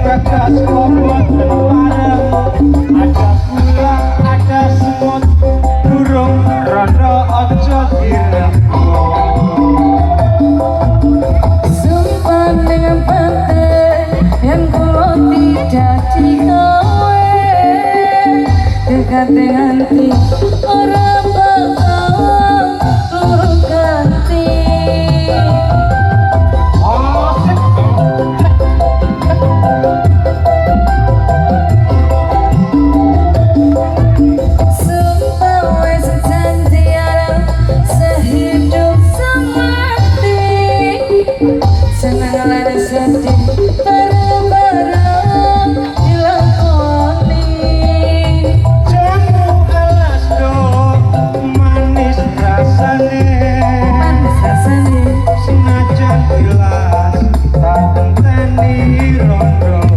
gagas lobot bareng ada gula ada semut burung rondo ojo sumpah dengan pantai yang kulo tidak dikowe dekat dengan ti orang bakal luru ganti sumpah wes janjian sehidup semati senang lagi sedih bareng-bareng dilakoni jamu alas do manis rasane senajan jelas tak enteni rondo